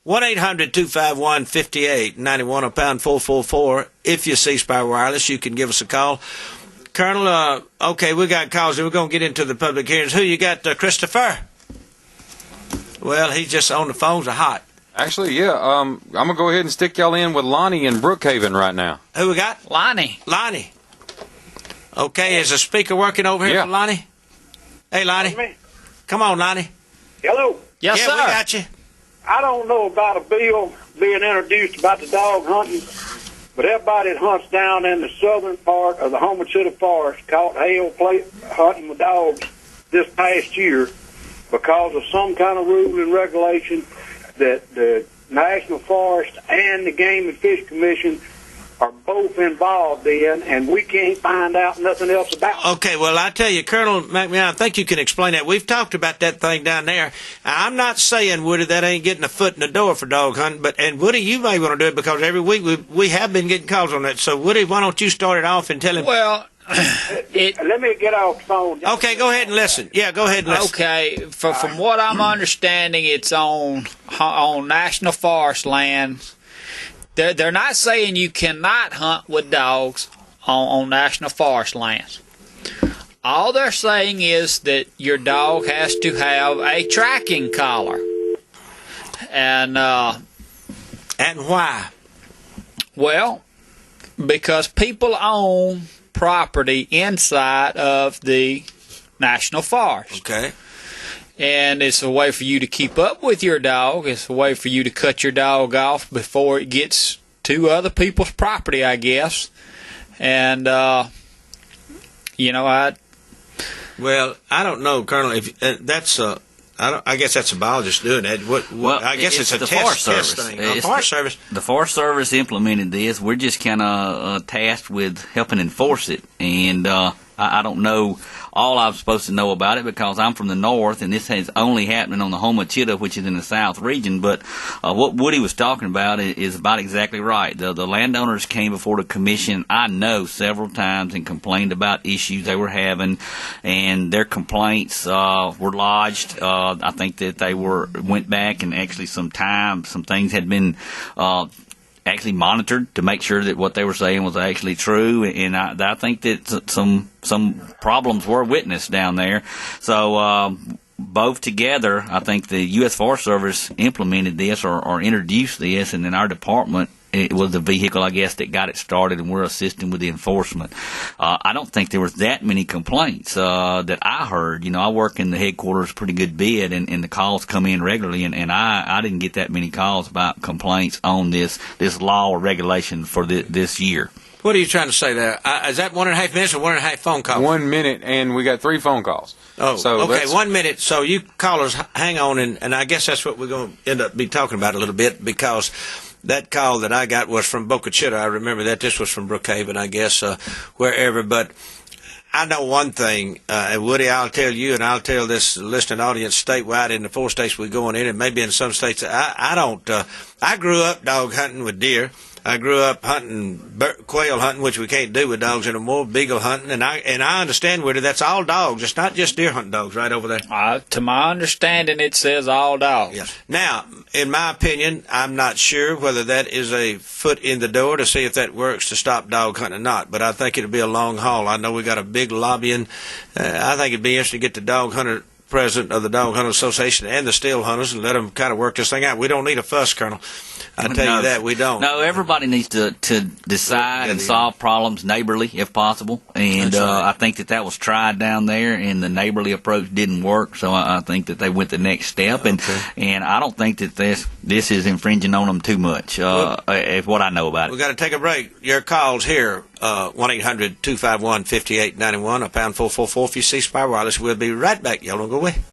1-800-251-5891, a pound 444. If you see Spire Wireless, you can give us a call. Colonel, okay, we got calls. We're going to get into the public hearings. Who you got, Christopher? Well, he's just on the phones are hot. Actually, yeah. I'm going to go ahead and stick y'all in with Lonnie in Brookhaven right now. Who we got? Lonnie. Lonnie. Okay, is the speaker working over here for Lonnie? Hey, Lonnie. Come on, Lonnie. Hello. Yes, sir. Yeah, we got you. I don't know about a bill being introduced about the dog hunting, but everybody that hunts down in the southern part of the Homochitto Forest caught hail hunting with dogs this past year because of some kind of rule and regulation that the National Forest and the Game and Fish Commission are both involved in, and we can't find out nothing else about it. Okay, well, I tell you, Colonel McMahon, I think you can explain that. We've talked about that thing down there. I'm not saying, Woody, that ain't getting a foot in the door for dog hunting, and Woody, you may want to do it because every week we have been getting calls on that. So, Woody, why don't you start it off and tell him? Well, let me get off the phone. Okay, go ahead and listen. Yeah, go ahead and listen. Okay, from what I'm understanding, it's on National Forest lands. They're not saying you cannot hunt with dogs on National Forest lands. All they're saying is that your dog has to have a tracking collar. And why? Well, because people own property inside of the National Forest. Okay. And it's a way for you to keep up with your dog. It's a way for you to cut your dog off before it gets to other people's property, I guess. And, Well, I don't know, Colonel. If that's I guess that's a biologist doing that. I guess it's a the test, Forest test Service. thing. It's Forest Service. The Forest Service implemented this. We're just kind of tasked with helping enforce it. And I don't know all I'm supposed to know about it because I'm from the north, and this is only happening on the Homochitto, which is in the south region. But what Woody was talking about is about exactly right. The landowners came before the commission, I know, several times and complained about issues they were having, and their complaints were lodged. I think that they went back and actually some things had been actually monitored to make sure that what they were saying was actually true, and I think that some problems were witnessed down there. So both together, I think the U.S. Forest Service implemented this or introduced this, and then our department, it was the vehicle, I guess, that got it started, and we're assisting with the enforcement. I don't think there was that many complaints that I heard. I work in the headquarters a pretty good bit, and the calls come in regularly, and I didn't get that many calls about complaints on this law or regulation for this year. What are you trying to say there? Is that 1.5 minutes or 1.5 phone calls? 1 minute, and we got 3 phone calls. Oh, so okay, 1 minute. So you callers, hang on, and I guess that's what we're going to end up be talking about a little bit, because that call that I got was from Homochitto. I remember that. This was from Brookhaven, I guess, wherever. But I know one thing, and Woody, I'll tell you, and I'll tell this listening audience statewide in the 4 states we're going in, and maybe in some states. I grew up dog hunting with deer. I grew up hunting quail hunting, which we can't do with dogs anymore. Beagle hunting, and I understand, Woody, that's all dogs. It's not just deer hunting dogs, right over there. To my understanding, it says all dogs. Yeah. Now, in my opinion, I'm not sure whether that is a foot in the door to see if that works to stop dog hunting or not. But I think it'll be a long haul. I know we got a big lobbying. I think it'd be interesting to get the dog hunter president of the Dog Hunter Association and the still hunters and let them kind of work this thing out. We don't need a fuss, Colonel. I tell you that, we don't. No, everybody needs to decide and solve problems neighborly, if possible. And right. I think that was tried down there, and the neighborly approach didn't work. So I think that they went the next step, and I don't think that this is infringing on them too much. If what I know about it. We got to take a break. Your calls here. 1-800-251-5891, a pound 444. If you see Spire Wireless, we'll be right back. Y'all don't go away.